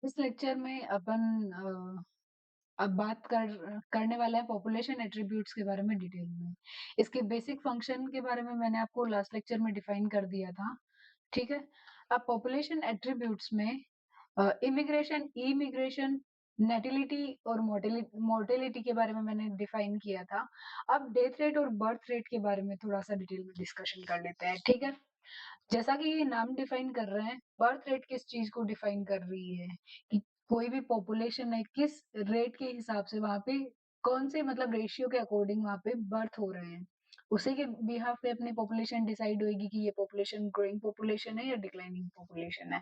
इस लेक्चर में अपन अब बात करने वाला है पॉपुलेशन एट्रीब्यूट्स के बारे में डिटेल में। इसके बेसिक फंक्शन के बारे में मैंने आपको लास्ट लेक्चर में डिफाइन कर दिया था। ठीक है। अब पॉपुलेशन एट्रीब्यूट्स में इमिग्रेशन, इमिग्रेशन, नेटिलिटी और मोर्टेलिटी के बारे में मैंने डिफाइन किया था। अब डेथ रेट और बर्थ रेट के बारे में थोड़ा सा डिटेल में डिस्कशन कर लेते हैं। ठीक है। जैसा कि ये नाम डिफाइन कर रहे हैं, बर्थ रेट किस चीज को डिफाइन कर रही है कि कोई भी पॉपुलेशन है किस रेट के हिसाब से वहां पे कौन से मतलब रेशियो के अकॉर्डिंग वहां पे बर्थ हो रहे हैं, उसी के बिहाफ पे अपनी पॉपुलेशन डिसाइड होगी कि ये पॉपुलेशन ग्रोइंग पॉपुलेशन है या डिक्लाइनिंग पॉपुलेशन है।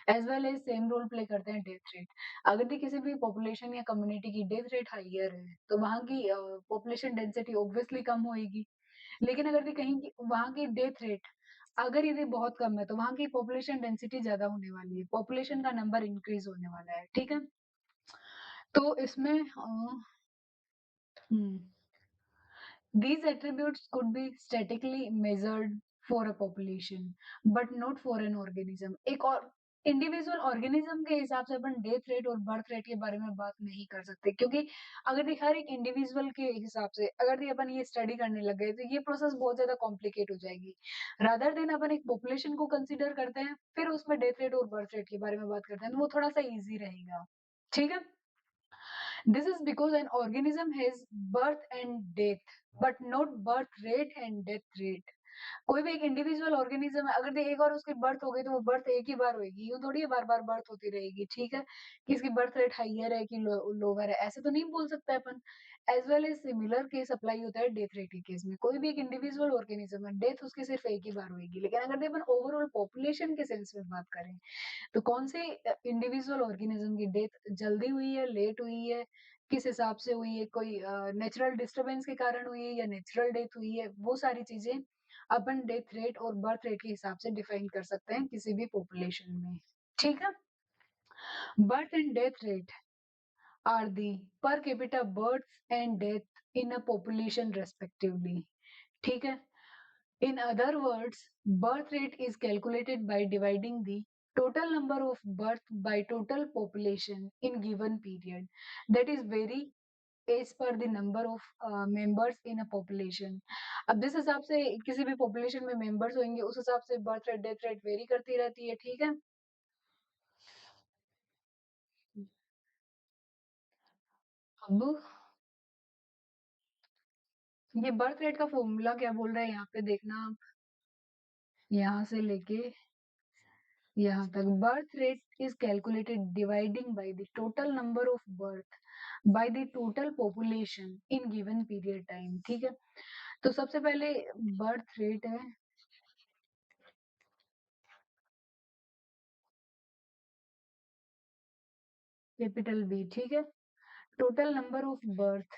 As well as same role play करते हैं डेथ रेट। अगर भी किसी भी पॉपुलेशन या कम्युनिटी की डेथ रेट हाइयर है तो वहां की पॉपुलेशन डेंसिटी ऑब्वियसली कम होगी। लेकिन अगर भी कहीं की वहां की डेथ रेट अगर यदि बहुत कम है तो वहां की पॉपुलेशन डेंसिटी ज्यादा होने वाली है, पॉपुलेशन का नंबर इंक्रीज होने वाला है। ठीक है। तो इसमें these attributes could be statically measured for a population but not for an organism। एक और इंडिविजुअल ऑर्गेनिज्म के हिसाब से अपन डेथ रेट और बर्थ रेट के बारे में बात नहीं कर सकते, क्योंकि अगर ये हर एक इंडिविजुअल के हिसाब से अगर ये अपन ये स्टडी करने लग गए तो ये प्रोसेस बहुत ज्यादा कॉम्प्लिकेट हो जाएगी। रादर देन अपन एक पॉपुलेशन को कंसीडर करते हैं फिर उसमें डेथ रेट और बर्थ रेट के बारे में बात करते हैं तो वो थोड़ा सा इजी रहेगा। ठीक है। This is because an organism has birth and death, but not birth rate and death rate। कोई भी एक इंडिविजुअल ऑर्गेनिज्म है, अगर एक बार उसकी बर्थ हो गई तो वो बर्थ एक ही बार होगी, यूं थोड़ी है बार बार बर्थ होती रहेगी। ठीक है। कि इसकी बर्थ रेट हाइयर है कि लोअर है, ऐसे तो नहीं बोल सकता है अपन। As well as similar case apply होता है डेथ रेट के केस में। कोई भी एक इंडिविजुअल ऑर्गेनिज्म है, डेथ उसकी सिर्फ एक ही बार होगी। लेकिन अगर अपन ओवरऑल पॉपुलेशन के सेंस में बात करें तो कौन से इंडिविजुअल ऑर्गेनिज्म की डेथ जल्दी हुई है, लेट हुई है, किस हिसाब से हुई है, कोई नेचुरल डिस्टरबेंस के कारण हुई है या नेचुरल डेथ हुई है, वो सारी चीजें अपन डेथ रेट और बर्थ रेट के हिसाब से डिफाइन कर सकते हैं किसी भी पॉपुलेशन में। ठीक है। Birth and death rate are the per capita birth and death in a population respectively. ठीक है। In other words, birth rate is calculated by dividing the total number of birth by total population in given period. That is vary as per the number of members in a population। अब जिस हिसाब से किसी भी population में members होंगे उस हिसाब से birth rate death rate very करती रहती है। ठीक है। अब ये बर्थ रेट का फॉर्मूला क्या बोल रहा है यहाँ पे देखना आप, यहाँ से लेके यहाँ तक। Birth rate is calculated dividing by the total number of birth by the total population in given period time. ठीक है। तो सबसे पहले बर्थ रेट है कैपिटल बी। ठीक है। Total number of birth,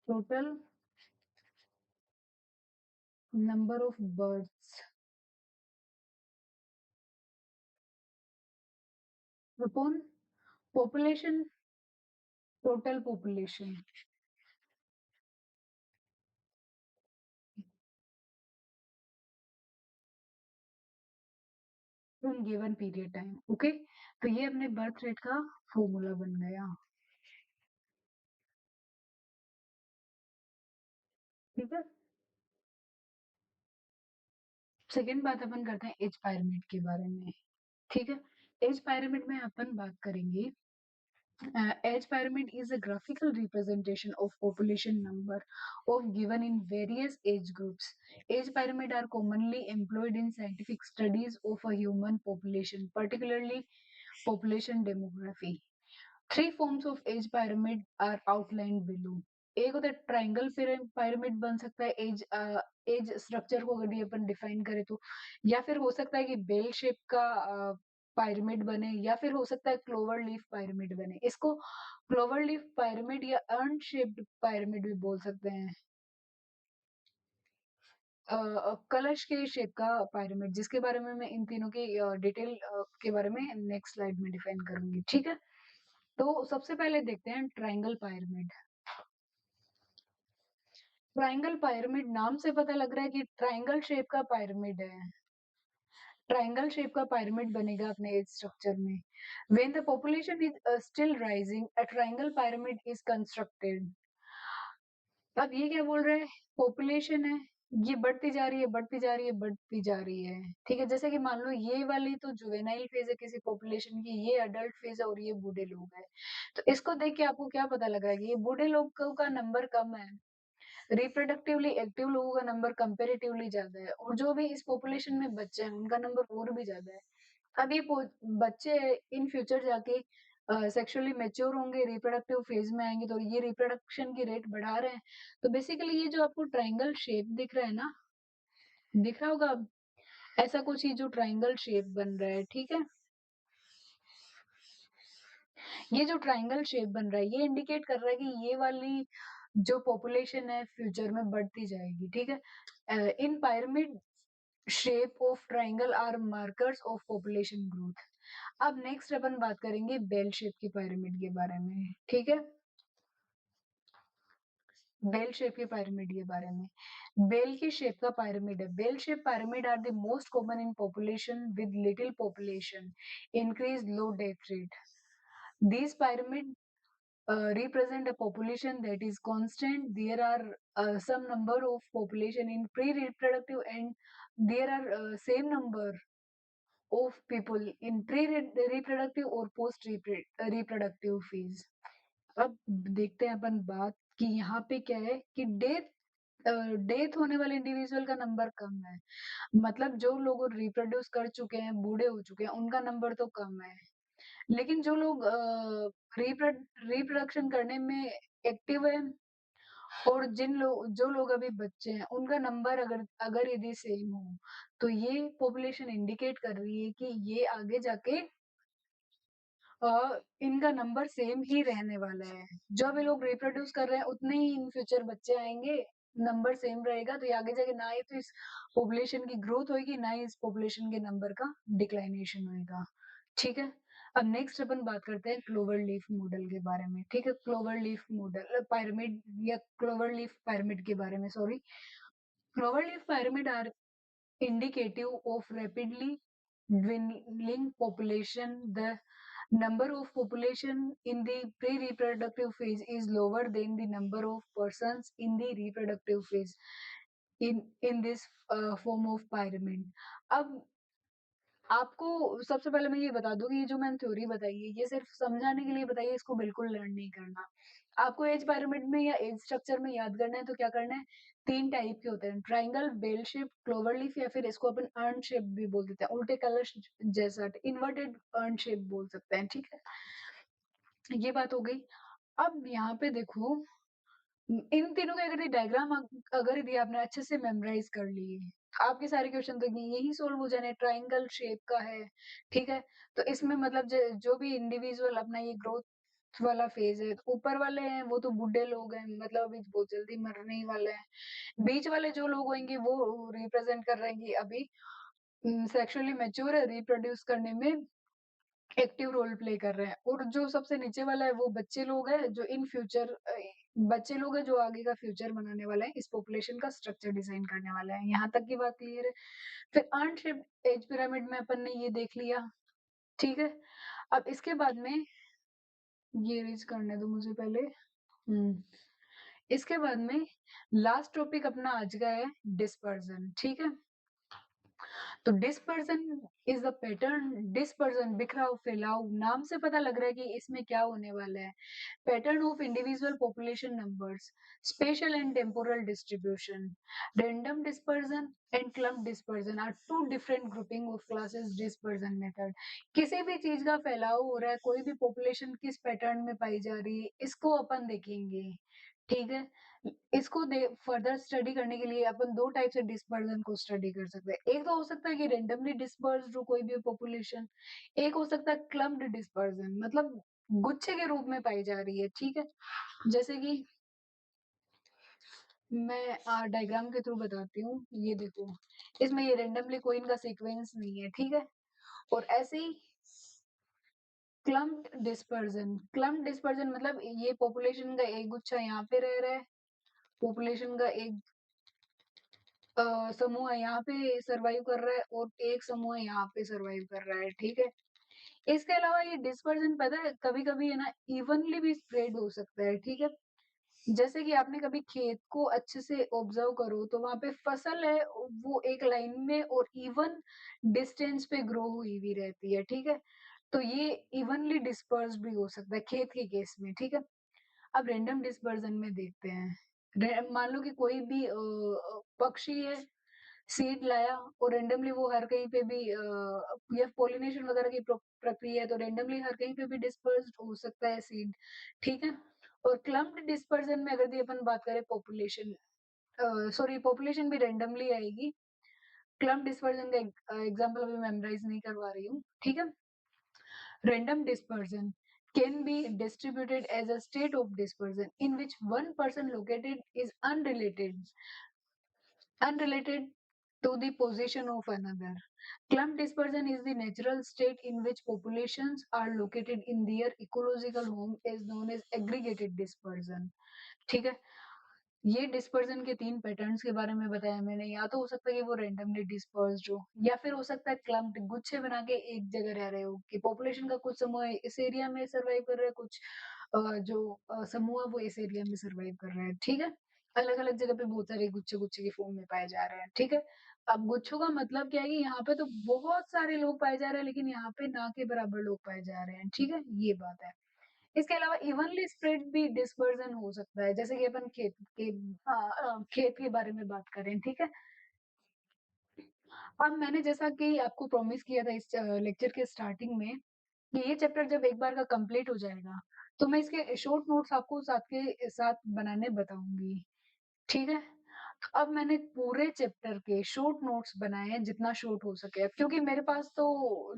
total number of birth upon population, total population in given period time. Okay. तो ये अपने बर्थ रेट का फॉर्मूला बन गया। ठीक है। सेकेंड बात अपन करते हैं एज पायरामिड के बारे में। ठीक है। एज pyramid में अपन बात करेंगे। Age pyramid is a graphical representation of population number of given in various age groups। Age pyramid are commonly employed in scientific studies of a human population, particularly population demography। Three forms of age pyramid are outlined below। एक होता है triangle pyramid बन सकता है as structure को अगर अपन define करें तो, या फिर हो सकता है कि बेल शेप का pyramid बने, या फिर हो सकता है क्लोवर लीफ pyramid बने। इसको क्लोवर लीफ pyramid या अर्न शेप्ड pyramid भी बोल सकते हैं। कलश के शेप का pyramid, जिसके बारे में मैं इन तीनों की डिटेल के बारे में नेक्स्ट स्लाइड में डिफाइन करूंगी। ठीक है। तो सबसे पहले देखते हैं ट्राइंगल pyramid। ट्राइंगल pyramid नाम से पता लग रहा है कि ट्राइंगल शेप का pyramid है। ट्रायंगल शेप का pyramid बनेगा अपने एज स्ट्रक्चर में। When the population is still rising, a triangle pyramid is constructed. अब ये क्या बोल रहे हैं, पॉपुलेशन है, ये बढ़ती जा रही है, बढ़ती जा रही है, बढ़ती जा रही है, ठीक है। जैसे कि मान लो ये वाली तो जुवेनाइल फेज है किसी पॉपुलेशन की, ये अडल्ट फेज है और ये बूढ़े लोग हैं। तो इसको देख के आपको क्या पता लगा कि ये बूढ़े लोगों का नंबर कम है, रिप्रोडक्टिवली एक्टिव लोगों का नंबर कंपेरेटिवली ज्यादा है, और जो भी इस पॉपुलेशन में बच्चे हैं उनका नंबर और भी ज्यादा है। अब ये बच्चे इन फ्यूचर जाके सेक्सुअली मैच्योर होंगे, रिप्रोडक्टिव फेज में आएंगे, तो ये रिप्रोडक्शन की रेट बढ़ा रहे हैं। तो बेसिकली ये जो आपको ट्रायंगल शेप दिख रहा है ना, दिख रहा होगा अब, ऐसा कुछ ही जो ट्रायंगल शेप बन रहा है, ठीक है। ये जो ट्रायंगल शेप बन रहा है ये इंडिकेट कर रहा है कि ये वाली जो पॉपुलेशन है फ्यूचर में बढ़ती जाएगी, ठीक है। In pyramid shape of triangle are markers of population growth. अब नेक्स्ट अपन बात करेंगे बेल शेप की pyramid के बारे में, ठीक है। बेल शेप के pyramid के बारे में, बेल की शेप का pyramid है। Bell shape pyramid are the most common in population with little population, increase low death rate. These pyramid represent a population that is constant. There are some number of population in pre-reproductive, and there are same number of people in pre-reproductive or post-reproductive phase. अब देखते हैं अपन बात कि यहाँ पे क्या है कि डेथ होने वाले इंडिविजुअल का नंबर कम है, मतलब जो लोग रिप्रोड्यूस कर चुके हैं, बूढ़े हो चुके हैं, उनका नंबर तो कम है। लेकिन जो लोग रिप्रोडक्शन करने में एक्टिव है, और जो लोग अभी बच्चे हैं उनका नंबर अगर अगर यदि सेम हो, तो ये पॉपुलेशन इंडिकेट कर रही है कि ये आगे जाके इनका नंबर सेम ही रहने वाला है। जो भी लोग रिप्रोड्यूस कर रहे हैं उतने ही इन फ्यूचर बच्चे आएंगे, नंबर सेम रहेगा, तो ये आगे जाके ना ही तो इस पॉपुलेशन की ग्रोथ होगी, ना ही इस पॉपुलेशन के नंबर का डिक्लाइनेशन होएगा, ठीक है। अब नेक्स्ट अपन बात करते हैं क्लोवर लीफ मॉडल के बारे में, ठीक है। क्लोवर लीफ मॉडल pyramid या क्लोवर लीफ pyramid के बारे में, sorry. Clover leaf pyramid are indicative of rapidly dwindling population. The number of population in the pre-reproductive phase is lower than the number of persons in the reproductive phase in this form of pyramid. अब आपको सबसे पहले मैं ये बता दूं कि ये जो मैंने थ्योरी बताई है ये सिर्फ समझाने के लिए बताई है, इसको बिल्कुल लर्न नहीं करना। आपको एज pyramid में या एज स्ट्रक्चर में याद करना है तो क्या करना है, 3 टाइप के होते हैं, triangle, bell shape, clover leaf, या फिर इसको अपन अर्न शेप भी बोल देते हैं, उल्टे कलश जैसा, इन्वर्टेड अर्न शेप बोल सकते हैं, ठीक है। ये बात हो गई। अब यहाँ पे देखो, इन तीनों का अगर डायग्राम अगर यदि आपने अच्छे से मेमोराइज कर लिए, आपके सारे क्वेश्चन तो यही सोल्व हो जाने। ट्रायंगल शेप का है, ठीक है। तो इसमें मतलब जो भी इंडिविजुअल अपना ये ग्रोथ वाला फेज है, तो ऊपर वाले हैं वो तो बूढ़े लोग हैं, मतलब अभी बहुत जल्दी मरने ही वाले हैं। बीच वाले जो लोग होंगे वो रिप्रेजेंट कर रहे हैं कि अभी सेक्सुअली मैच्योर है, रिप्रोड्यूस करने में एक्टिव रोल प्ले कर रहे हैं। और जो सबसे नीचे वाला है वो बच्चे लोग हैं जो इन फ्यूचर बच्चे लोग हैं जो आगे का फ्यूचर बनाने वाले हैं, इस पॉपुलेशन का स्ट्रक्चर डिजाइन करने वाले हैं। यहाँ तक की बात क्लियर है। फिर अर्न शेप एज पिरामिड में अपन ने ये देख लिया, ठीक है। अब इसके बाद में ये रीच करने दो मुझे पहले। इसके बाद में लास्ट टॉपिक अपना आज का है डिस्पर्जन, ठीक है। तो dispersion is the pattern, dispersion बिखराव, फैलाव, नाम से पता लग रहा है कि इसमें क्या होने वाला है। Pattern of individual population numbers, spatial and temporal distribution. Random dispersion and clump dispersion are two different grouping of classes dispersion method. किसी भी चीज का फैलाव हो रहा है, कोई भी पॉपुलेशन किस पैटर्न में पाई जा रही है, इसको अपन देखेंगे, ठीक है। इसको फर्दर स्टडी करने के लिए अपन दो टाइप से डिस्पर्जन को स्टडी कर सकते हैं। एक तो हो सकता है कि रेंडमली डिस्पर्स्ड हो कोई भी पॉपुलेशन, एक हो सकता है क्लम्प्ड डिस्पर्जन, मतलब गुच्छे के रूप में पाई जा रही है, ठीक है। जैसे कि मैं डायग्राम के थ्रू बताती हूँ, ये देखो, इसमें ये रेंडमली कोई इनका सीक्वेंस नहीं है, ठीक है। और ऐसे ही क्लम्प्ड डिस्पर्जन मतलब ये पॉपुलेशन का एक गुच्छा यहाँ पे रह रहा है, पॉपुलेशन का एक समूह यहाँ पे सरवाइव कर रहा है और एक समूह यहाँ पे सरवाइव कर रहा है, ठीक है? इसके अलावा ये डिस्पर्जन पता है कभी-कभी है ना इवनली भी स्प्रेड हो सकता है, ठीक है? जैसे कि आपने कभी खेत को अच्छे से ऑब्जर्व करो तो वहाँ पे फसल है वो एक लाइन में और इवन डिस्टेंस पे ग्रो हुई हुई रहती है, ठीक है? तो ये इवनली डिस्पर्स्ड भी हो सकता है खेत के केस में, ठीक है? अब रैंडम डिस्पर्जन में देखते हैं। मान लो कि कोई भी पक्षी है, सीड लाया और रैंडमली वो हर कहीं पे भी या पॉलिनेशन वगैरह की प्रक्रिया है तो रैंडमली हर कहीं पे भी डिस्पर्स्ड हो सकता है सीड, ठीक है? और क्लम्प्ड डिस्पर्जन में अगर अपन बात करें पॉपुलेशन सॉरी पॉपुलेशन भी रैंडमली आएगी। क्लम्प डिस्पर्जन का एग्जांपल अभी मेमोराइज नहीं करवा रही हूँ, ठीक है? Random dispersion can be distributed as a state of dispersion in which one person located is unrelated to the position of another. Clump dispersion is the natural state in which populations are located in their ecological home is known as aggregated dispersion. ठीक है? ये dispersion के 3 patterns के बारे में बताया मैंने। या तो हो सकता है कि वो रैंडमली डिस्पर्स्ड हो या फिर हो सकता है क्लम्प्ड गुच्छे बना के एक जगह रह रहे हो कि पॉपुलेशन का कुछ समूह इस एरिया में सर्वाइव कर रहा है, कुछ जो समूह है वो इस एरिया में सर्वाइव कर रहा है, ठीक है? अलग-अलग जगह पे बहुत सारे गुच्छे-गुच्छे की फॉर्म में पाए जा रहे हैं, ठीक है? अब गुच्छों का मतलब क्या है कि यहाँ पे तो बहुत सारे लोग पाए जा रहे हैं लेकिन यहाँ पे ना के बराबर लोग पाए जा रहे हैं, ठीक है? ये बात है। इसके अलावा इवनली स्प्रेड भी डिस्पर्जन हो सकता है जैसे कि अपन खेत के बारे में बात करें, ठीक है? अब मैंने जैसा कि आपको प्रॉमिस किया था इस लेक्चर के स्टार्टिंग में कि ये चैप्टर जब एक बार का कंप्लीट हो जाएगा, तो मैं इसके शॉर्ट नोट्स आपको साथ के साथ बनाने बताऊँगी, ठीक है? अब मैंने पूरे चैप्टर के शॉर्ट नोट्स बनाए हैं जितना शॉर्ट हो सके। अब क्योंकि मेरे पास तो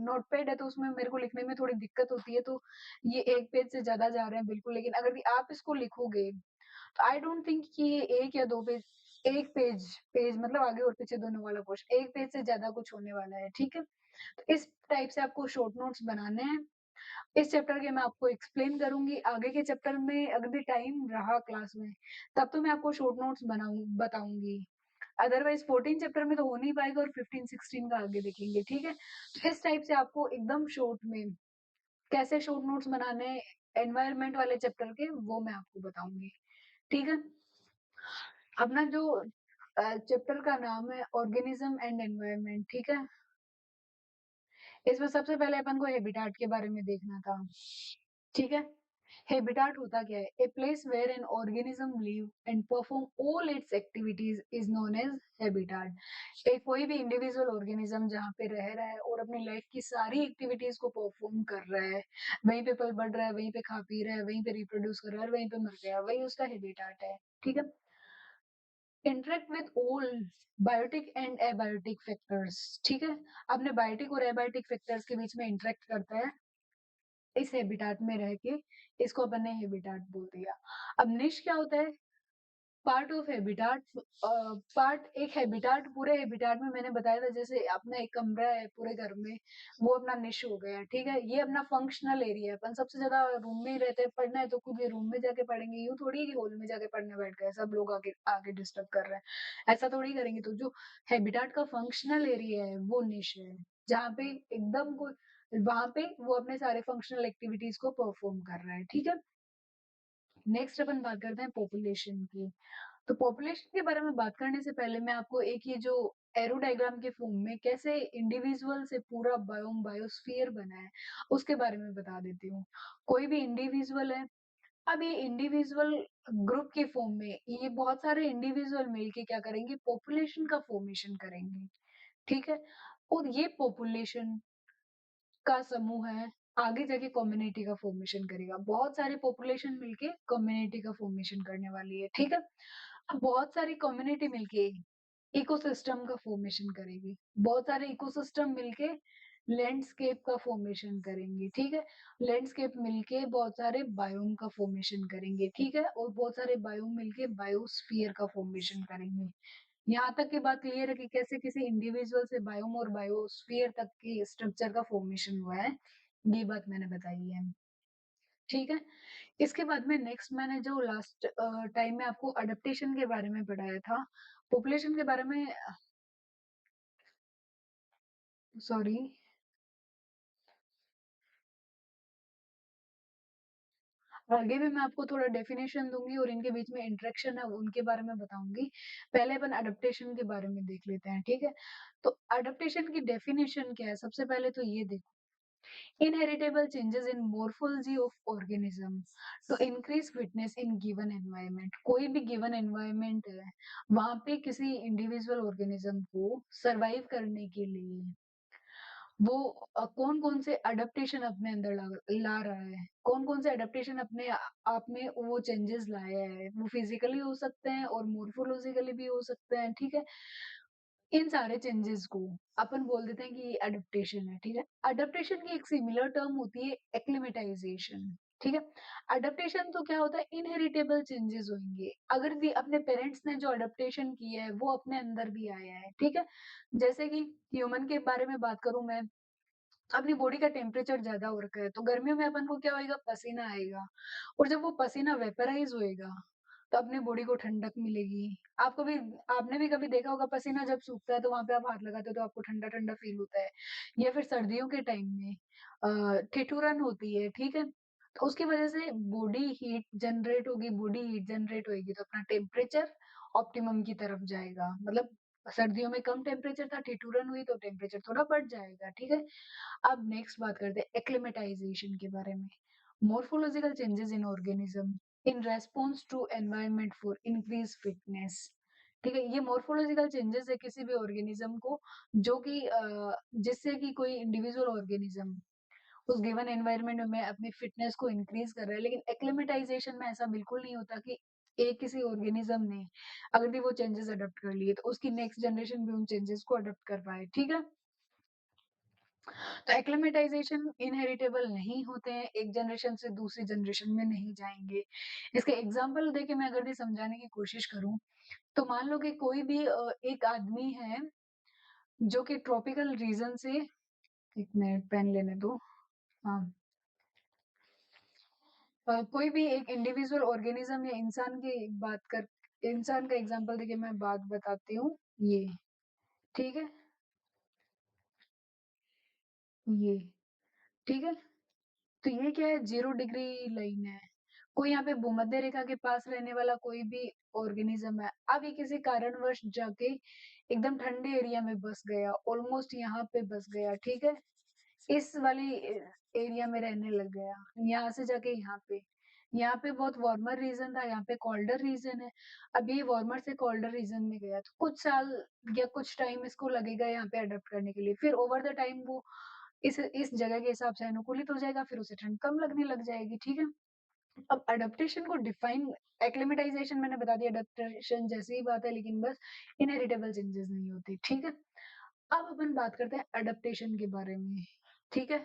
नोटपैड है तो उसमें मेरे को लिखने में थोड़ी दिक्कत होती है तो ये 1 पेज से ज़्यादा जा रहे हैं बिल्कुल, लेकिन अगर भी आप इसको लिखोगे तो आई डोंट थिंक कि ये 1 या 2 पेज 1 पेज पेज मतलब आगे और पीछे दोनों वाला पोर्शन 1 पेज से ज़्यादा कुछ होने वाला है, ठीक है? तो इस टाइप से आपको शॉर्ट नोट्स बनाने हैं। इस चैप्टर के मैं आपको एक्सप्लेन करूँगी, आगे के चैप्टर में अगर भी टाइम रहा क्लास में, तब तो मैं आपको शॉर्ट नोट्स बताऊँगी। अदरवाइज़ 14 चैप्टर में तो हो नहीं पाएगा और 15-16 का आगे देखेंगे, ठीक है? तो इस टाइप से आपको एकदम शॉर्ट में कैसे शॉर्ट नोट्स बनाने हैं एनवायरनमेंट वाले चैप्टर के, वो मैं आपको बताऊँगी, ठीक है? अपना जो चैप्टर का नाम है ऑर्गेनिज्म एंड एनवायरनमेंट, ठीक है? इसमें सबसे पहले अपन को हैबिटाट के बारे में देखना था, ठीक है? हैबिटाट होता क्या है? A place where an organism live and perform all its activities is known as habitat. एक कोई भी इंडिविजुअल ऑर्गेनिज्म जहाँ पे रह रहा है और अपनी लाइफ की सारी एक्टिविटीज को परफॉर्म कर रहा है, वहीं पे पल बढ़ रहा है, वहीं पे खा पी रहा है, वहीं पे रिप्रोड्यूस कर रहा है और वहीं पे मर गया, वही उसका हैबिटाट है, ठीक है? Interact with all biotic and abiotic factors, ठीक है? आपने बायोटिक और एबायोटिक फैक्टर्स के बीच में इंटरेक्ट करता है इस हैबिटाट में रह के, इसको अपन ने हैबिटाट बोल दिया। अब निश क्या होता है? पार्ट ऑफ हैबिटाट पार्ट एक हैबिटाट पूरे हैबिटाट में मैंने बताया था जैसे अपना एक कमरा है पूरे घर में, वो अपना निश हो गया, ठीक है? ये अपना फंक्शनल एरिया है, अपन सबसे ज़्यादा रूम में ही रहते हैं, पढ़ना है तो खुद ही रूम में जाके पढ़ेंगे, यूँ थोड़ी है कि हॉल में जाके पढ़ने बैठ गए, सब लोग आके आके डिस्टर्ब कर रहे हैं, ऐसा थोड़ी करेंगे। तो जो हैबिटाट का फंक्शनल एरिया है, वो निश है, जहाँ पे एकदम कोई वहाँ पे वो अपने सारे फंक्शनल एक्टिविटीज़ को परफॉर्म कर रहा है, ठीक है? नेक्स्ट अपन बात करते हैं पॉपुलेशन की। तो पॉपुलेशन के बारे में बात करने से पहले मैं आपको एक ये जो एरो डायग्राम के फॉर्म में कैसे इंडिविजुअल से पूरा बायोस्फीयर बना है, उसके बारे में बता देती हूँ। कोई भी इंडिविजुअल है, अब ये इंडिविजुअल ग्रुप के फॉर्म में ये बहुत सारे इंडिविजुअल मिलके क्या करेंगे? पॉपुलेशन का फॉर्मेशन करेंगे, ठीक है? और ये पॉपुलेशन का समूह है, आगे जाके कम्युनिटी का फॉर्मेशन करेगा। बहुत सारी पॉपुलेशन मिलके कम्युनिटी का फॉर्मेशन करने वाली है, ठीक है? अब बहुत सारी कम्युनिटी मिलके इकोसिस्टम का फॉर्मेशन करेगी। बहुत सारे इकोसिस्टम मिलके लैंडस्केप का फॉर्मेशन करेंगे, ठीक है? लैंडस्केप मिलके बहुत सारे बायोम का फॉर्मेशन करेंगे, ठीक है? और बहुत सारे बायोम मिलके बायोस्फीयर का फॉर्मेशन करेंगे। यहाँ तक की बात क्लियर है कि कैसे किसी इंडिविजुअल से बायोम और बायोस्फीयर तक की स्ट्रक्चर का फॉर्मेशन हुआ है, ये बात मैंने बताई है। ठीक है? इसके बाद में नेक्स्ट मैंने जो लास्ट टाइम में आपको अडैप्टेशन के बारे में पढ़ाया था, पॉपुलेशन के बारे में सॉरी आगे भी मैं आपको थोड़ा डेफिनेशन दूँगी और इनके बीच में इंटरेक्शन है उनके बारे में बताऊँगी। पहले अपन अडैप्टेशन के बारे में देख लेते हैं, ठीक है? तो अडैप्टेशन की डेफिनेशन क्या है? सबसे पहले तो ये देखो, inheritable changes in morphology of organism to increase fitness in given environment. कोई भी गिवन एनवायरनमेंट है, वहाँ पे किसी इंडिविजुअल ऑर्गेनिज्म को सर्वाइव करने के लिए वो कौन-कौन से एडapटेशन अपने अंदर ला रहा है, कौन-कौन से एडapटेशन अपने आप में वो चेंजेस लाया है, वो फिजिकली हो सकते हैं और मोर्फोलॉजिकली भी हो सकते हैं, ठीक है? इन सारे चेंजेस को अपन बोल देते हैं कि ये एडapटेशन है, ठीक है? एडapटेशन की एक सिमिलर टर्म होती है एक्लिमेटाइजेशन, ठीक है? एडapटेशन तो क्या होता है इनहेरिटेबल चेंजेस होंगे। अगर भी अपने पेरेंट्स ने जो एडapटेशन किया है वो अपने अंदर भी आया है, ठीक है? जैसे कि ह्यूमन के बारे में बात करूँ मैं अपनी बॉडी का टेम्परेचर ज़्यादा हो रखा है, तो गर्मियों में अपन को क्या होएगा पसीना आएगा और जब वो पसीना वेपराइज़ होएगा, तो अपने बॉडी को ठंडक मिलेगी। आपने भी कभी देखा होगा पसीना जब सूखता है तो वहाँ पे आप हाथ लगाते हो तो आपको ठंडा-ठंडा फ़ील होता है या फिर सर्दियों के टाइम में ठिठुरन होती है, ठीक है? तो उसकी वज़ह से बॉडी हीट जनरेट होएगी तो अपना टेम्परेचर ऑप्टिमम की तरफ जाएगा। मतलब सर्दियों में कम टेम्परेचर था, ठिठुरन हुई तो टेम्परेचर थोड़ा बढ़ जाएगा, ठीक है? अब नेक्स्ट बात करते हैं एक्लिमेटाइजेशन के बारे में। Morphological changes in organism in response to environment for increase fitness. ठीक है, ये मोर्फोलॉजिकल चेंजेस है किसी भी ऑर्गेनिज्म को जो कि जिससे कि कोई इंडिविजुअल ऑर्गेनिज्म उस गिवन एनवायरनमेंट में अपनी फिटनेस को इंक्रीज कर रहा है। लेकिन एक्लिमेटाइजेशन में ऐसा बिल्कुल नहीं होता कि एक किसी ऑर्गेनिज्म ने अगर भी वो चेंजेस अडॉप्ट कर लिए तो उसकी नेक्स्ट जनरेशन भी उन चेंजेस को अडॉप्ट कर पाए। ठीक है, तो एक्लेमेटाइजेशन इनहेरिटेबल नहीं होते हैं, एक जनरेशन से दूसरी जनरेशन में नहीं जाएँगे। इसके एग्ज़ाम्पल देके मैं अगर ये समझाने की कोशिश करूँ, तो मान लो कि कोई भी एक आदमी है जो कि ट्रॉपिकल रीजन से 1 मिनट पेन लेने दो। हाँ, कोई भी एक इंडिविजुअल ऑर्गेनिज़्म या इंसान का एग्ज़ाम्पल देके मैं बात बताती हूँ, ये, ठीक है? ये, ठीक है? तो ये क्या है 0 डिग्री लाइन है। कोई यहाँ पे भूमध्य रेखा के पास रहने वाला कोई भी ऑर्गेनिज्म है। अब ये किसी कारणवश जाके एकदम ठंडे एरिया में बस गया, ऑलमोस्ट यहाँ पे बस गया, ठीक है? इस वाली एरिया में रहने लग गया। यहाँ से जाके यहाँ पे बहुत वार्मर रीजन था, यहाँ पे कोल्डर रीजन है। अब ये वार्मर से कोल्डर रीजन में गया, तो कुछ साल या कुछ टाइम इसको लगेगा यहाँ पे अडॉप्ट करने के लिए। फिर ओवर द टाइम वो इस जगह के हिसाब से अनुकूलित हो जाएगा, फिर उसे ठंड कम लगने लग जाएगी, ठीक है? अब एडाप्टेशन को डिफाइन एक्लिमेटाइजेशन मैंने बता दिया एडाप्टेशन जैसी ही बात है लेकिन बस इनहेरिटेबल चेंजेस नहीं होते, ठीक है? अब अपन बात करते हैं एडाप्टेशन के बारे में, ठीक है?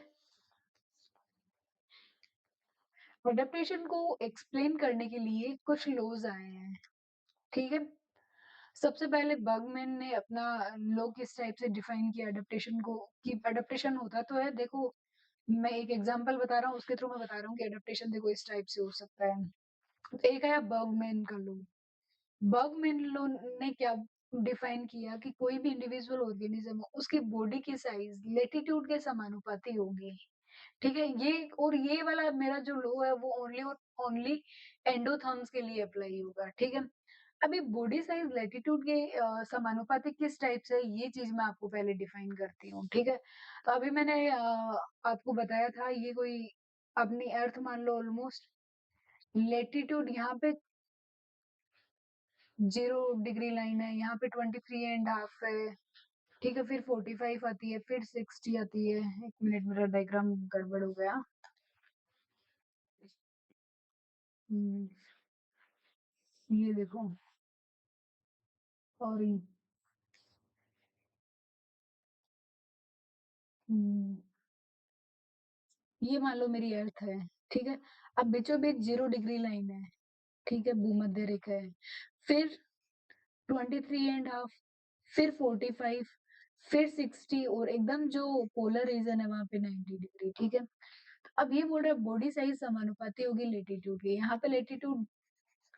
एडाप्टेशन को एक्सप्लेन करने के लिए कुछ लॉज आए हैं, ठीक है? सबसे पहले बर्गमैन ने अपना लॉ किस टाइप से डिफाइन किया एडाप्टेशन को कि एडाप्टेशन होता तो है देखो मैं एक एग्जांपल बता रहा हूँ उसके थ्रू मैं बता रहा हूँ कि एडाप्टेशन देखो इस टाइप से हो सकता है। एक है बर्गमैन का लॉ। बर्गमैन लॉ ने क्या डिफाइन किया कि कोई भी इंडिविजुअल ऑर्गेनिज्म हो उसकी बॉडी की साइज लैटिट्यूड के समानुपाती होगी। ठीक है? ये वाला मेरा जो लॉ है वो ओनली और ओनली एंडोथर्म्स के लिए अप्लाई होगा, ठीक है? अभी बॉडी साइज लैटिट्यूड के समानुपाती किस टाइप से है ये चीज़ मैं आपको पहले डिफाइन करती हूँ, ठीक है? तो अभी मैंने आपको बताया था ये कोई अपनी अर्थ मान लो ऑलमोस्ट लैटिट्यूड यहाँ पे 0 डिग्री लाइन है, यहाँ पे 23 एंड हाफ है, ठीक है? फिर 45 आती है, फिर 60 आती है। 1 मिनट मेरा डायग्राम गड़बड़ हो गया। हुँ, ये देखो और हुँ, ये मान लो मेरी अर्थ है, ठीक है? अब बीचों-बीच 0 डिग्री लाइन है, ठीक है? भूमध्य रेखा है। फिर 23 एंड हाफ, फिर 45, फिर 60 और एकदम जो पोलर रीजन है वहाँ पे 90 डिग्री, ठीक है? अब ये बोल रहा है बॉडी साइज समानुपाती होगी लेटीट्यूड के। यहाँ पे लेटीट्यूड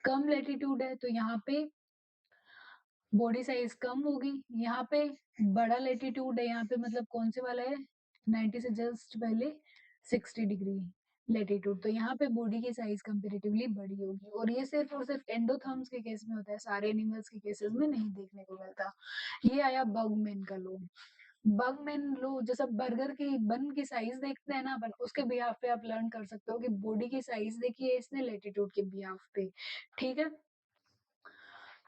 कम लेटीट्यूड है तो यहाँ पे बॉडी साइज कम होगी। यहाँ पे बड़ा लेटीट्यूड है, यहाँ पे मतलब कौन से वाला है 90 से जस्ट पहले 60 डिग्री लेटीट्यूड, तो यहाँ पे बॉडी की साइज कंपेरेटिवली बड़ी होगी। और ये सिर्फ और सिर्फ एंडोथर्म्स के केस में होता है, सारे एनिमल्स के केसेस में नहीं देखने को मिलता। ये आया बर्गमैन का लॉ। बर्गमैन लॉ जैसा बर्गर की बन की साइज देखते हैं ना अपन, उसके बिहाफ पे आप लर्न कर सकते हो कि बॉडी की साइज देखिए इसने लेटीट्यूड के बिहाफ पे। ठीक है,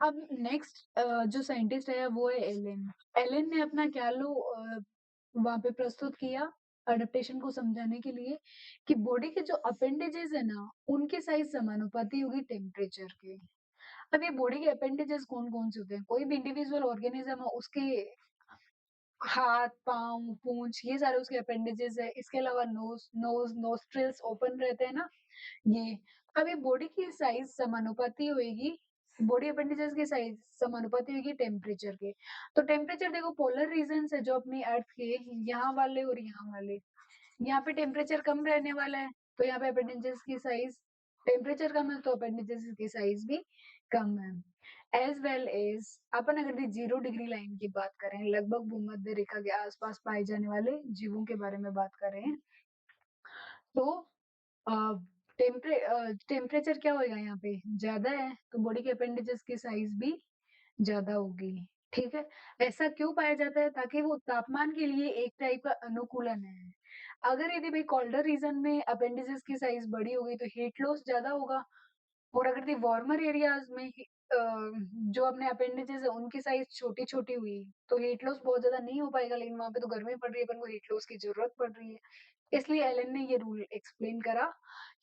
अब नेक्स्ट जो साइंटिस्ट है वो है एलन। एलन ने अपना क्या लो वहां पे प्रस्तुत किया अडेप्टेशन को समझाने के लिए कि बॉडी के जो अपेंडेजेस है ना उनकी साइज समानुपाती होगी टेम्परेचर के। अब ये बॉडी के अपेंडेजेस कौन कौन से होते हैं, कोई भी इंडिविजुअल ऑर्गेनिज्म है उसके हाथ पाँव पूंछ ये सारे उसके अपेंडेजेस है। इसके अलावा नोज नोस्ट्रिल्स ओपन रहते हैं ना ये। अब ये बॉडी की साइज समानुपाती होगी, बॉडी अपेंडेजेस की साइज समानुपाती होगी टेम्परेचर के। तो टेम्परेचर देखो पोलर रीजन है जो अपनी अर्थ के यहाँ वाले और यहाँ वाले, यहाँ पे टेम्परेचर कम रहने वाला है तो यहाँ पे अपेंडेजेस की साइज, टेम्परेचर कम है तो अपेंडेजेस की साइज भी कम है। एज वेल एज अपन अगर 0 डिग्री लाइन की बात करें, लगभग भूमध्य रेखा के आसपास पाए जाने वाले जीवों के बारे में बात करें तो टेम्परेचर क्या होगा यहाँ पे ज्यादा है तो बॉडी के अपेंडेजेस की साइज भी ज्यादा होगी। ठीक है, ऐसा क्यों पाया जाता है, ताकि वो तापमान के लिए एक टाइप का अनुकूलन है। अगर यदि भाई कोल्डर रीजन में अपेंडिसेस की साइज बड़ी होगी तो हीट लॉस ज्यादा होगा। और अगर दी वार्मर एरियाज में जो अपने अपेंडिसेस है उनकी साइज छोटी छोटी हुई तो हीट लॉस बहुत ज्यादा नहीं हो पाएगा, लेकिन वहां पे तो गर्मी पड़ रही है, अपन को हीट लॉस की जरूरत पड़ रही है। इसलिए एलन ने ये रूल एक्सप्लेन करा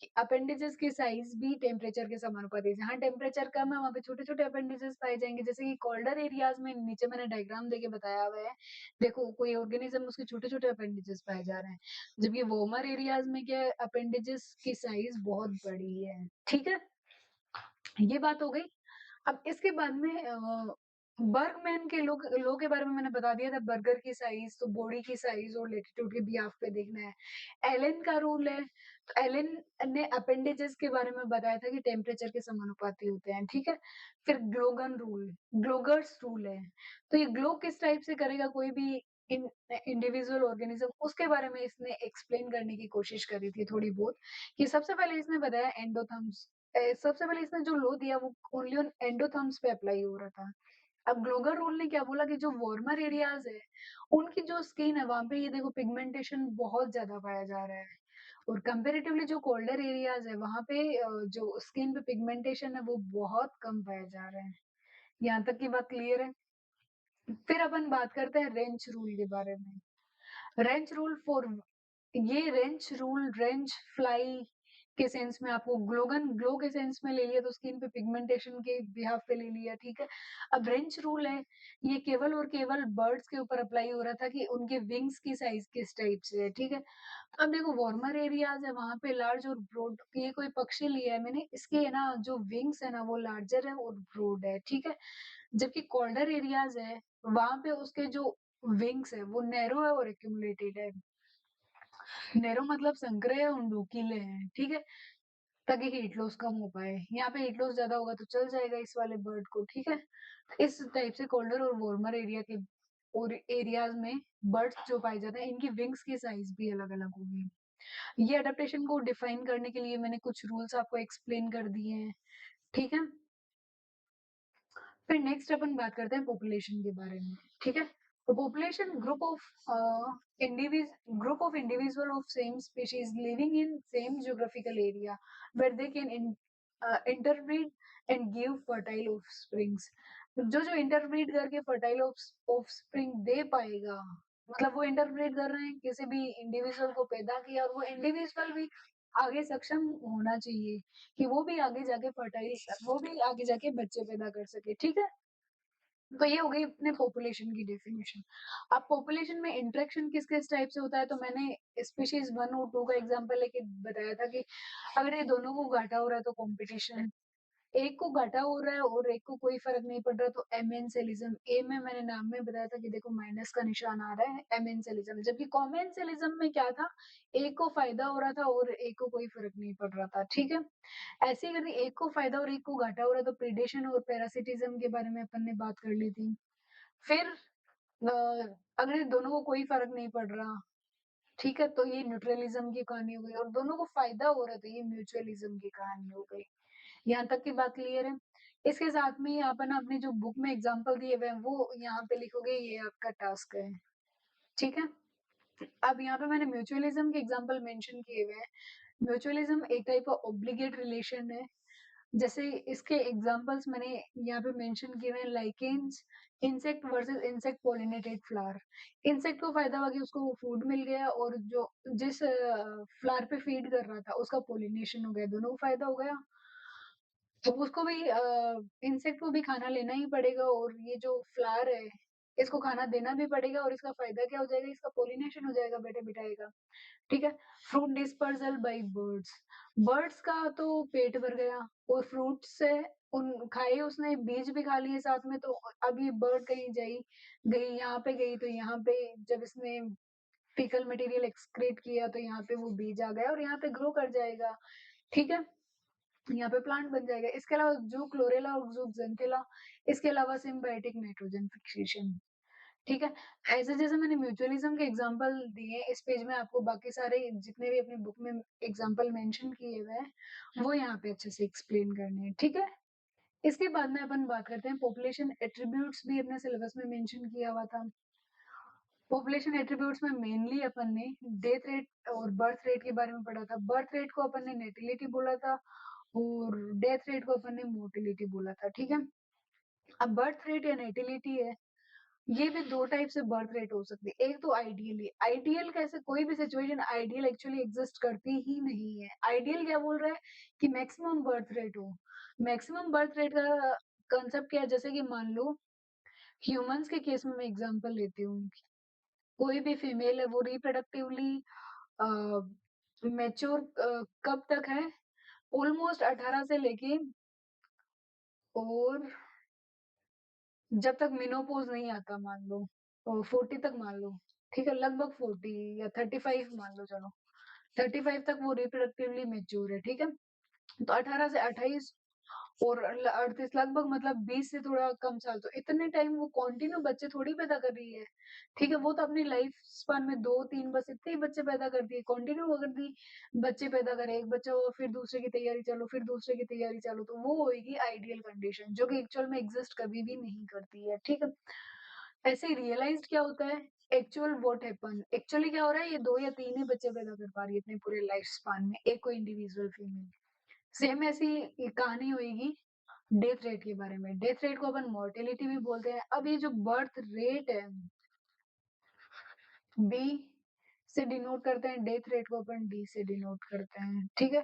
कि अपेंडिसेस की साइज भी टेम्परेचर के समानुपाती है। जहाँ टेम्परेचर कम है वहां पे छोटे छोटे अपेंडिसेस पाए जाएंगे, जैसे कि कोल्डर एरियाज में नीचे मैंने डायग्राम देके बताया हुआ है, देखो कोई ऑर्गेनिज्म उसके छोटे छोटे अपेंडिसेस पाए जा रहे हैं, जबकि वार्मर एरियाज में क्या अपेंडिसेस की साइज बहुत बड़ी है। ठीक है, ये बात हो गई। अब इसके बाद में बर्गमैन के लो के बारे में मैंने बता दिया था, बर्गर की साइज तो बॉडी की साइज और लेटीट्यूड के बिहाफ पे देखना है। एलन का रूल है, तो एलन ने अपेंडेजेस के बारे में बताया था कि टेम्परेचर के समानुपाती होते हैं। ठीक है, फिर ग्लोगन रूल, ग्लोगर्स रूल है, तो ये ग्लो किस टाइप से करेगा कोई भी इंडिविजुअल ऑर्गेनिज्म, उसके बारे में इसने एक्सप्लेन करने की कोशिश करी थी थोड़ी बहुत। कि सबसे पहले इसने बताया एंडोथर्म्स, सबसे पहले इसने जो लो दिया वो ओनली ऑन एंडोथर्म्स पे अप्लाई हो रहा था। अब ग्लोगर रूल ने क्या बोला कि जो वार्मर एरियाज है उनकी जो स्किन है वहां पे ये देखो पिगमेंटेशन बहुत ज्यादा पाया जा रहा है, और कंपेरेटिवली जो कोल्डर एरियाज है वहां पे जो स्किन पे पिगमेंटेशन है वो बहुत कम पाया जा रहा है। यहाँ तक की बात क्लियर है। फिर अपन बात करते हैं रेंच रूल के बारे में। रेंच रूल फॉर, ये रेंच रूल रेंच फ्लाई के सेंस में आपको ग्लोगन ग्लो के सेंस में ले लिया तो स्किन पे पिगमेंटेशन के बिहाफ पे ले लिया। ठीक है, अब रेंच रूल है ये केवल और केवल बर्ड्स के ऊपर अप्लाई हो रहा था कि उनके विंग्स की साइज किस टाइप से है। ठीक है, अब देखो वार्मर एरियाज है वहां पे लार्ज और ब्रॉड, ये कोई पक्षी लिया है मैंने, इसके है ना जो विंग्स है ना वो लार्जर है और ब्रॉड है। ठीक है, जबकि कोल्डर एरियाज है वहां पे उसके जो विंग्स है वो नैरो है और एक्यूमुलेटेड है। नैरो मतलब संकरे है और नुकीले हैं। ठीक है, ताकि हीट लॉस कम हो पाए, यहाँ पे हीट लॉस ज्यादा होगा तो चल जाएगा इस वाले बर्ड को। ठीक है, इस टाइप से कोल्डर और वार्मर एरिया के और एरियाज में बर्ड्स जो पाए जाते हैं इनकी विंग्स की साइज भी अलग अलग होगी। ये अडेप्टेशन को डिफाइन करने के लिए मैंने कुछ रूल्स आपको एक्सप्लेन कर दिए हैं। ठीक है, फिर नेक्स्ट अपन बात करते हैं पॉपुलेशन के बारे में। ठीक है, तो population group of individual of same species living in same geographical area where they can interbreed and give fertile offsprings. जो जो इंटरब्रीड करके फर्टाइल ऑफस्प्रिंग दे पाएगा, मतलब वो इंटरब्रीड कर रहे हैं किसी भी इंडिविजुअल को पैदा किया और वो इंडिविजुअल भी आगे सक्षम होना चाहिए कि वो भी आगे जाके फर्टाइल, वो भी आगे जाके बच्चे पैदा कर सके। ठीक है, तो ये हो गई अपने पॉपुलेशन की डेफिनेशन। अब पॉपुलेशन में इंटरेक्शन किस किस टाइप से होता है, तो मैंने स्पीशीज 1 और 2 का एग्जांपल लेके बताया था कि अगर ये दोनों को घाटा हो रहा है तो कंपटीशन, एक को घाटा हो रहा है और एक को कोई फ़र्क नहीं पड़ रहा, तो एमेंसेलिज्म। ए में मैंने नाम में बताया था कि देखो माइनस का निशान आ रहा है, एमेंसेलिज्म। जबकि कॉमेंसेलिज्म में क्या था, एक को फ़ायदा हो रहा था और एक को कोई फ़र्क नहीं पड़ रहा था, ठीक है? ऐसे ही यदि एक को फ़ायदा और एक को घाटा हो रहा है, तो प्रीडेशन और पैरासिटिज़म के बारे में अपन ने बात कर ली थी। फिर अगर दोनों को कोई फ़र्क नहीं पड़ रहा, ठीक है? तो ये न्यूट्रलिज़्म की कहानी हो गई, और दोनों को फ़ायदा हो रहा था, ये म्यूचुअलिज़्म की कहानी हो गई। यहाँ तक की बात क्लियर है? इसके साथ में यहाँ पर ना अपनी जो बुक में एग्ज़ाम्पल दिए हुए हैं, वो यहाँ पे लिखोगे, ये आपका टास्क है, ठीक है? अब यहाँ पे मैंने म्यूचुअलिज़्म के एग्ज़ाम्पल मेंशन किए हुए हैं। म्यूचुअलिज़्म एक टाइप का ऑब्लिगेट रिलेशन है। जैसे इसके एग्ज़ाम्पल्स मैंने यहाँ पे मेंशन किए हुए हैं, lichens, insect versus insect pollinated flower. Insect को फ़ायदा हुआ कि उसको वो फूड मिल गया, और जो जिस फ्लावर पे फ़ीड कर रहा था, उसका पॉलिनेशन हो गया, दोनों को फ़ायदा हो गया। तो उसको भी इंसेक्ट को भी खाना लेना ही पड़ेगा, और ये जो फ्लावर है, इसको खाना देना भी पड़ेगा, और इसका फ़ायदा क्या हो जाएगा, इसका पॉलिनेशन हो जाएगा बैठे-बिठाए का, ठीक है? Fruit dispersal bye birds. Birds का तो पेट भर गया, और फ्रूट से उन खाए उसने, बीज भी खा लिए साथ में, तो अब ये बर्ड कहीं गई यहाँ पे गई, तो यहाँ पे जब इसने फीकल मटेरियल एक्सक्रीट किया, तो यहाँ पे वो बीज आ गया और यहाँ पे ग्रो कर जाएगा, ठीक है? यहाँ पे प्लांट बन जाएगा। इसके अलावा जू क्लोरेला और जू ज़ेंथिला, इसके अलावा सिम्बायोटिक नाइट्रोजन फिक्सेशन, ठीक है? ऐसे जैसे मैंने म्यूचुअलिज़्म के एग्ज़ाम्पल दिए, इस पेज में आपको बाकी सारे जितने भी अपनी बुक में एग्ज़ाम्पल मेंशन किए हुए हैं, वो यहाँ पे अच्छे से एक्सप्लेन करने हैं, ठीक है? इसके बाद में अपन बात करते हैं पॉपुलेशन एट्रिब्यूट्स, भी अपने सिलेबस में मेंशन किया हुआ था। पॉपुलेशन एट्रिब्यूट्स में मेनली अपन ने डेथ रेट और बर्थ रेट के बारे में पढ़ा था। बर्थ रेट को अपन ने नेटिलिटी बोला था, और डेथ रेट को अपन ने मोर्टेलिटी बोला था, ठीक है? अब बर्थ रेट या नेटिलिटी है, ये भी 2 टाइप से बर्थ रेट हो सकती है। एक तो आइडियली, आइडियल कैसे, कोई भी सिचुएशन आइडियल एक्चुअली एग्जिस्ट करती ही नहीं है। आइडियल क्या बोल रहा है कि मैक्सिमम बर्थ रेट हो। मैक्सिमम बर्थ रेट का कांसेप्ट क्या है, जैसे कि मान लो ह्यूमन्स के केस में मैं एग्जांपल लेती हूँ। कोई भी फीमेल है, वो रिप्रोडक्टिवली अ, मैच्योर कब तक है? ऑलमोस्ट 18 से लेके, और जब तक मेनोपॉज़ नहीं आता, मान लो 40 तक मान लो, ठीक है? लगभग 40 या 35 मान लो, चलो 35 तक वो रिप्रोडक्टिवली मैच्योर है, ठीक है? तो 18 से 28 और 38, लगभग मतलब 20 से थोड़ा कम साल, तो इतने टाइम वो कंटिन्यू बच्चे थोड़ी पैदा कर रही है, ठीक है? वो तो अपनी लाइफ स्पान में 2-3 बस इतने ही बच्चे पैदा करती है, कंटिन्यू अगर दी बच्चे पैदा करे, एक बच्चा हुआ फिर दूसरे की तैयारी चालू, फिर दूसरे की तैयारी चालू, तो वो होएगी आइडियल कंडीशन, जो कि एक्चुअल में एग्जिस्ट कभी भी नहीं करती है, ठीक है? ऐसे ही रियलाइज्ड क्या होता है, एक्चुअल व्हाट हैपन, एक्चुअली क्या हो रहा है, ये 2 या 3 ही बच्चे पैदा कर पा रही है अपने पूरे लाइफ स्पान में, एक कोई इंडिविजुअल फीमेल। सेम ऐसी ये कहानी होएगी डेथ रेट के बारे में। डेथ रेट को अपन मोर्टेलिटी भी बोलते हैं। अब ये जो बर्थ रेट है, बी से डिनोट करते हैं, डेथ रेट को अपन डी से डिनोट करते हैं, ठीक है?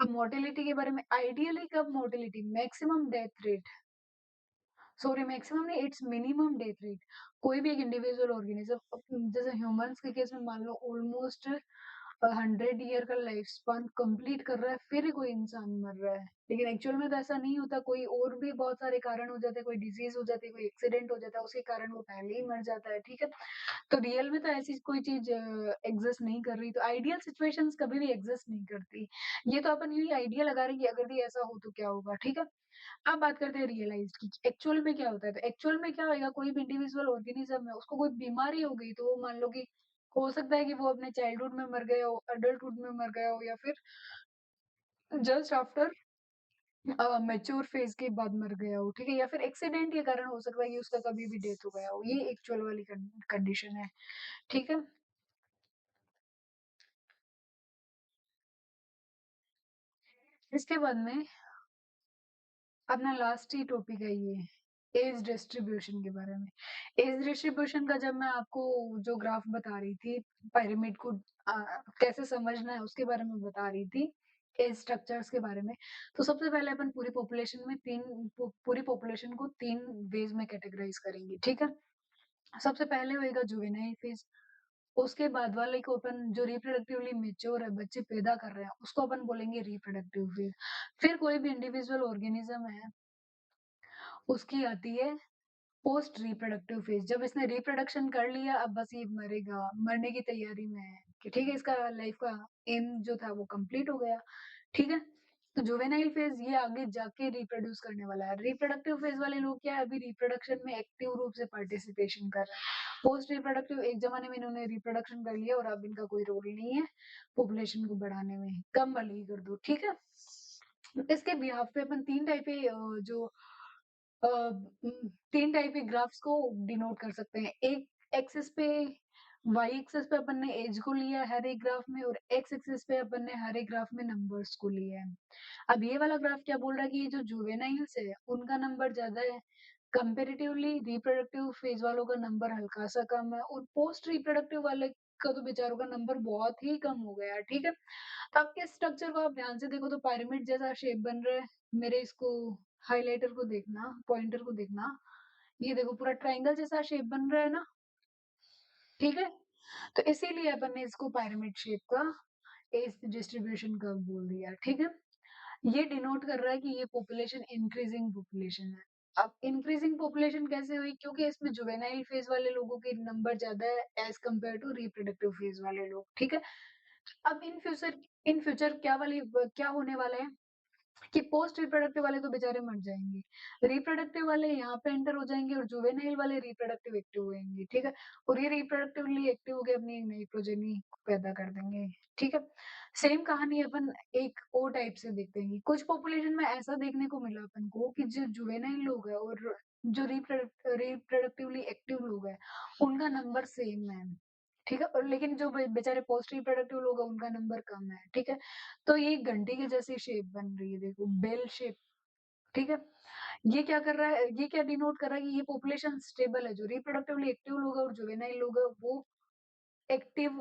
अब मोर्टेलिटी के बारे में, आइडियली कब mortality, maximum death rate, sorry maximum नहीं, इट्स मिनिमम डेथ रेट। कोई भी एक इंडिविजुअल ऑर्गेनिज्म, जैसे ह्यूमंस के केस में मान लो ऑलमोस्ट 100 ईयर का लाइफ स्पान कंप्लीट कर रहा है, फिर कोई इंसान मर रहा है, लेकिन एक्चुअल में तो ऐसा नहीं होता, कोई और भी बहुत सारे कारण हो जाते हैं, कोई डिजीज हो जाती है, कोई एक्सीडेंट हो जाता है, उसके कारण वो पहले ही मर जाता है, ठीक है? तो रियल में तो ऐसी कोई चीज एग्जिस्ट नहीं कर रही, तो आइडियल सिचुएशंस कभी भी एग्जिस्ट नहीं करती। ये तो अपन यूं ही आइडिया लगा रहे हैं कि अगर ये ऐसा हो तो क्या होगा, ठीक है? अब बात करते हैं रियलाइज्ड की, एक्चुअल में क्या होता है? तो एक्चुअल में क्या होएगा, कोई भी इंडिविजुअल ऑर्गेनिज्म है, उसको कोई बीमारी हो गई, तो वो मान लो कि हो सकता है कि वो अपने चाइल्डहुड में मर गया हो, अडल्टहुड में मर गया हो, या फिर जस्ट आफ्टर मैच्योर फेज के बाद मर गया हो, ठीक है? या फिर एक्सीडेंट के कारण हो सकता है कि उसका कभी भी डेथ हो गया हो, ये एक्चुअल वाली कंडीशन है, ठीक है? इसके बाद में अपना लास्ट ही टॉपिक है ये, एज डिस्ट्रीब्यूशन के बारे में। एज डिस्ट्रीब्यूशन का जब मैं आपको जो ग्राफ बता रही थी, पिरामिड को कैसे समझना है उसके बारे में बता रही थी, एज स्ट्रक्चर्स के बारे में। तो सबसे पहले अपन पूरी पॉपुलेशन को 3 वेज में कैटेगराइज करेंगे, ठीक है? सबसे पहले होएगा जुवेनाइल फेज, उसके बाद वाले को अपन जो रिप्रोडक्टिवली मैच्योर है, बच्चे पैदा कर रहे हैं, उसको अपन बोलेंगे रिप्रोडक्टिव फेज। फिर कोई भी इंडिविजुअल ऑर्गेनिज्म है, उसकी आती है पोस्ट रिप्रोडक्टिव फेज। जब इसने रिप्रोडक्शन कर लिया, अब बस ये मरेगा, मरने की तैयारी में है कि ठीक है, इसका लाइफ का एम जो था वो कंप्लीट हो गया। ठीक है, तो जुवेनाइल फेज ये आगे जाके रिप्रोड्यूस करने वाला है। रिप्रोडक्टिव फेज वाले लोग क्या है, अभी रिप्रोडक्शन में एक्टिव रूप से पार्टिसिपेशन कर रहे हैं। पोस्ट रिप्रोडक्टिव, एक जमाने में इन्होंने रिप्रोडक्शन कर लिया और अब इनका कोई रोल नहीं है पॉपुलेशन को बढ़ाने में, कम वाली ही कर दो। ठीक है, इसके बिहाफ पे अपन तीन टाइप के जो अ, तीन टाइप के ग्राफ्स को डिनोट कर सकते हैं। एक एक्सिस पे, वाई एक्सिस पे अपन ने एज को लिया है हर एक ग्राफ में, और एक्स एक्सिस पे अपन ने हर एक ग्राफ में नंबर्स को लिया है। अब ये वाला ग्राफ क्या बोल रहा है कि ये जो जुवेनाइल्स है उनका नंबर ज्यादा है, कंपेरेटिवली रिप्रोडक्टिव फेज वालों का नंबर हल्का सा कम है, और पोस्ट रिप्रोडक्टिव वाले का तो बेचारों का नंबर बहुत ही कम हो गया है। ठीक है, तो आपके स्ट्रक्चर को आप ध्यान से देखो तो पिरामिड जैसा शेप बन रहा है। मेरे इसको हाइलाइटर को देखना, पॉइंटर को देखना, ये देखो पूरा ट्रायंगल जैसा शेप बन रहा है ना। ठीक है, तो इसीलिए अपन ने इसको पिरामिड शेप का एज डिस्ट्रीब्यूशन कर्व बोल दिया। ठीक है, ये डिनोट कर रहा है कि ये पॉपुलेशन इंक्रीजिंग पॉपुलेशन है। अब इंक्रीजिंग पॉपुलेशन कैसे हुई, क्योंकि इसमें जुवेनाइल फेज वाले लोगों के नंबर ज्यादा है as compare to reproductive phase वाले लोग। ठीक है, अब इन फ्यूचर क्या होने वाला है कि पोस्ट रिप्रोडक्टिव वाले तो बेचारे मर जाएंगे, रिप्रोडक्टिव वाले यहाँ पे एंटर हो जाएंगे, और जुवेनाइल वाले रिप्रोडक्टिव एक्टिव होंगे। ठीक है, और ये रिप्रोडक्टिवली एक्टिव होकर अपनी एक नई प्रोजेनी पैदा कर देंगे। ठीक है, सेम कहानी अपन एक और टाइप से देखते हैं। कुछ पॉपुलेशन में ऐसा देखने को मिला अपन को कि जो जुवेनाइल लोग है और जो रिप्रोडक्टिवली एक्टिव लोग है, उनका नंबर सेम है। ठीक है, और लेकिन जो बेचारे पोस्ट रिप्रोडक्टिव लोग हैं उनका नंबर कम है। ठीक है, तो ये एक घंटी के जैसी शेप बन रही है, देखो बेल शेप। ठीक है, ये क्या कर रहा है, ये क्या डिनोट कर रहा है कि ये पॉपुलेशन स्टेबल है। जो रिप्रोडक्टिवली एक्टिव लोग हैं और जुवेनाइल लोग हैं वो एक्टिव,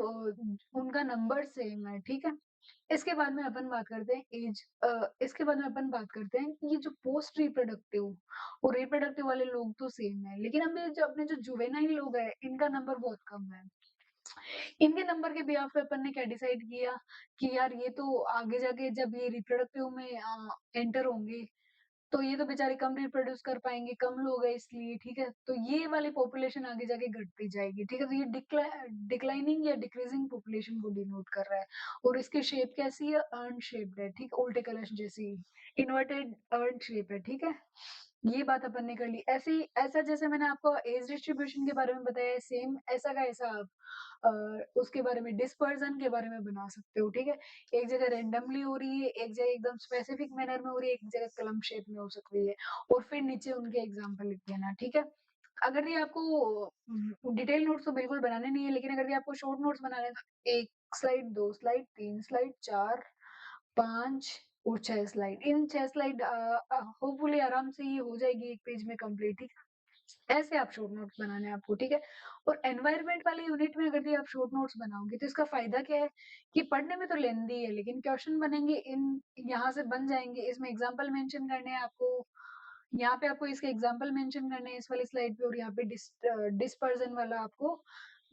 उनका नंबर सेम है। ठीक है, इसके बाद में अपन बात करते हैं एज। इसके बाद में अपन बात करते हैं कि ये जो पोस्ट रिप्रोडक्टिव और रिप्रोडक्टिव वाले लोग तो सेम है, लेकिन अब ये जो अपने जो जुवेनाइल लोग हैं इनका नंबर बहुत कम है। इनके नंबर के बिहाफ पे अपन ने क्या डिसाइड किया कि यार ये तो आगे जाके जब ये रिप्रोडक्टिव में एंटर होंगे, तो ये तो बेचारे कम रिप्रोड्यूस कर पाएंगे, कम लोग हैं इसलिए। ठीक है, तो ये वाली पॉपुलेशन आगे जाके घटती जाएगी। ठीक है, तो ये डिक्लाइनिंग या डिक्रीजिंग पॉपुलेशन को डिनोट कर रहा है, और इसकी शेप कैसी है, अर्न शेप्ड है। ठीक, उल्टे कलश जैसी इन्वर्टेड अर्न शेप है। ठीक है, ये बात अपन ने कर ली। ऐसा जैसे मैंने आपको एज डिस्ट्रीब्यूशन के बारे में बताया, सेम ऐसा का ऐसा आप उसके बारे में, डिस्पर्जन के बारे में बना सकते हो। ठीक है, एक जगह रैंडमली हो रही है, एक जगह एकदम स्पेसिफिक मैनर में हो रही है, एक जगह कलम शेप में हो सकती है, और फिर नीचे उनके एग्जाम्पल लिख देना। ठीक है, अगर ये आपको डिटेल नोट्स तो बिल्कुल बनाने नहीं है, लेकिन अगर ये आपको शॉर्ट नोट्स बनाने हैं तो 1 स्लाइड, 2 स्लाइड, 3 स्लाइड, 4, 5 और 6 स्लाइड, इन 6 स्लाइड होपफुली आराम से ये हो जाएगी एक पेज में कंप्लीट। ठीक है, ऐसे आप शॉर्ट नोट्स बनाने हैं आपको। ठीक है, और एनवायरनमेंट वाले यूनिट में अगर ये आप शॉर्ट नोट्स बनाओगे तो इसका फायदा क्या है कि पढ़ने में तो लेंदी है, लेकिन क्वेश्चन बनेंगे इन, यहाँ से बन जाएंगे। इसमें एग्जाम्पल मेंशन करने हैं आपको, यहाँ पे आपको इसके एग्जाम्पल मेंशन करने हैं इस वाली स्लाइड पे, और यहाँ पे डिस्पर्जन वाला आपको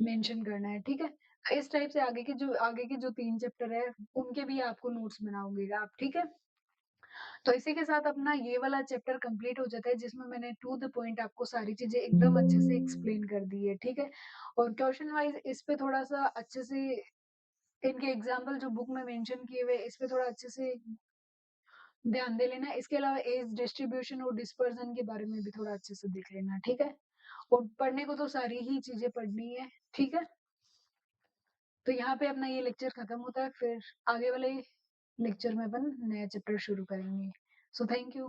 मेंशन करना है। ठीक है, इस टाइप से आगे के जो 3 चैप्टर है उनके भी आपको नोट्स बनाओगे आप। ठीक है, तो इसी के साथ अपना ये वाला चैप्टर कंप्लीट हो जाता है, जिसमें मैंने टू द पॉइंट आपको सारी चीजें एकदम अच्छे से एक्सप्लेन कर दी है। ठीक है, और क्वेश्चन वाइज इस पे थोड़ा सा अच्छे से, इनके एग्जाम्पल जो बुक में मेंशन किए हुए इस पे थोड़ा अच्छे से ध्यान दे लेना। इसके अलावा एज डिस्ट्रीब्यूशन और डिस्पर्जन के बारे में भी थोड़ा अच्छे से देख लेना। ठीक है, और पढ़ने को तो सारी ही चीजें पढ़नी है। ठीक है, तो यहाँ पे अपना ये लेक्चर खत्म होता है, फिर आगे वाले लेक्चर में अपन नया चैप्टर शुरू करेंगे। So thank you.